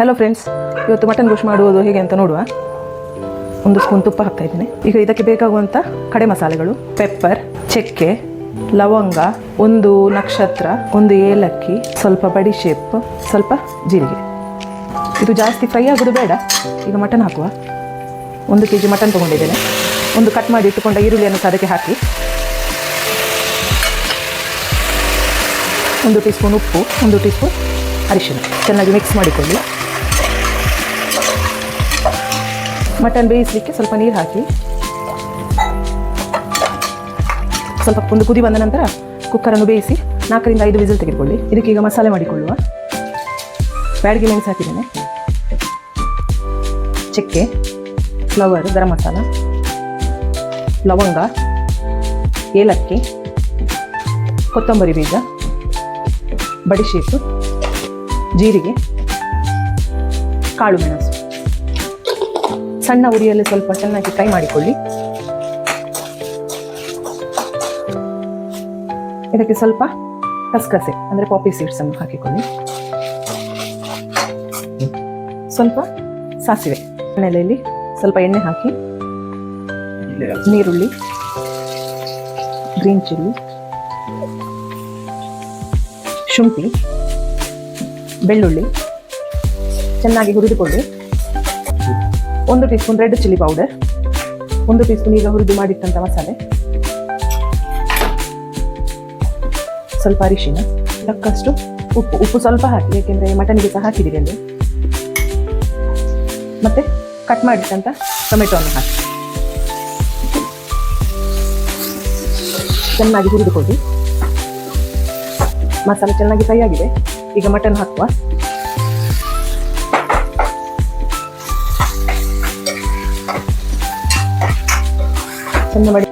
Hello friends, ಇವತ್ತು mutton ಗೋಶ್ ಮಾಡುವುದು ಹೇಗೆ ಅಂತ ನೋಡುವ. ಒಂದು ಸ್ಪೂನ್ ತುಪ್ಪ ಹಾಕ್ತಾ ಇದ್ದೀನಿ. ಈಗ ಇದಕ್ಕೆ ಬೇಕಾಗುವಂಥ ಕಡೆ ಮಸಾಲೆಗಳು: ಪೆಪ್ಪರ್, ಚಕ್ಕೆ, ಲವಂಗ, ಒಂದು ನಕ್ಷತ್ರ, ಒಂದು ಏಲಕ್ಕಿ, ಸ್ವಲ್ಪ ಬಡಿಶೇಪ್, ಸ್ವಲ್ಪ ಜೀರಿಗೆ. ಇದು ಜಾಸ್ತಿ ಫ್ರೈ ಆಗೋದು ಬೇಡ. ಈಗ ಮಟನ್ ಹಾಕುವ. 1 kg ಮಟನ್ ತೊಗೊಂಡಿದ್ದೇನೆ. ಒಂದು ಕಟ್ ಮಾಡಿ ಇಟ್ಟುಕೊಂಡ ಈರುಳ್ಳಿಯನ್ನು ಸಹ ಅದಕ್ಕೆ ಹಾಕಿ, 1 ಟೀ ಸ್ಪೂನ್ ಉಪ್ಪು, 1 ಟೀ ಸ್ಪೂನ್ ಅರಿಶಿನ ಚೆನ್ನಾಗಿ ಮಿಕ್ಸ್ ಮಾಡಿಕೊಳ್ಳಿ. ಮಟನ್ ಬೇಯಿಸಲಿಕ್ಕೆ ಸ್ವಲ್ಪ ನೀರು ಹಾಕಿ, ಸ್ವಲ್ಪ ಒಂದು ಕುದಿ ಬಂದ ನಂತರ ಕುಕ್ಕರನ್ನು ಬೇಯಿಸಿ 4 ರಿಂದ 5 ವಿಸಿಲ್ ತೆಗೆದುಕೊಳ್ಳಿ. ಇದಕ್ಕೆ ಈಗ ಮಸಾಲೆ ಮಾಡಿಕೊಳ್ಳುವ. ಬ್ಯಾಡಗಿ ಮೆಣಸು ಹಾಕಿದ್ದೇನೆ, ಚಕ್ಕೆ, ಫ್ಲವರ್, ಗರಂ ಮಸಾಲ, ಲವಂಗ, ಏಲಕ್ಕಿ, ಕೊತ್ತಂಬರಿ ಬೀಜ, ಬಡಿಶೇಪು, ಜೀರಿಗೆ, ಕಾಳು ಮೆಣಸು. ಸಣ್ಣ ಉರಿಯಲ್ಲಿ ಸ್ವಲ್ಪ ಚೆನ್ನಾಗಿ ಫ್ರೈ ಮಾಡಿಕೊಳ್ಳಿ. ಇದಕ್ಕೆ ಸ್ವಲ್ಪ ಕಸಕಸೆ ಅಂದರೆ ಪಾಪಿ ಸೀಡ್ಸ್ ಅನ್ನು ಹಾಕಿಕೊಳ್ಳಿ. ಸ್ವಲ್ಪ ಸಾಸಿವೆ, ಎಣ್ಣೆಯಲ್ಲಿ ಸ್ವಲ್ಪ ಎಣ್ಣೆ ಹಾಕಿ, ನೀರುಳ್ಳಿ, ಗ್ರೀನ್ ಚಿಲ್ಲಿ, ಶುಂಠಿ, ಬೆಳ್ಳುಳ್ಳಿ ಚೆನ್ನಾಗಿ ಹುರಿದುಕೊಳ್ಳಿ. 1 tea spoon red chilli powder, 1 tea spoon ಈಗ ಹುರಿದು ಮಾಡಿಟ್ಟಂಥ ಮಸಾಲೆ, ಸ್ವಲ್ಪ ಅರಿಶಿನ, ತಕ್ಕಷ್ಟು ಉಪ್ಪು ಸ್ವಲ್ಪ ಹಾಕಿ, ಏಕೆಂದರೆ ಮಟನ್ಗೆ ಸಹ ಹಾಕಿದ್ದೀರಿ ಅಲ್ಲಿ. ಮತ್ತೆ ಕಟ್ ಮಾಡಿಟ್ಟಂಥ ಟೊಮೆಟೊವನ್ನು ಹಾಕಿ ಚೆನ್ನಾಗಿ ಹುರಿದುಕೊಳ್ಳಿ. ಮಸಾಲೆ ಚೆನ್ನಾಗಿ ಫ್ರೈ ಆಗಿದೆ. ಈಗ ಮಟನ್ ಹಾಕುವ. ಚೆಂದ ಮಾಡಿ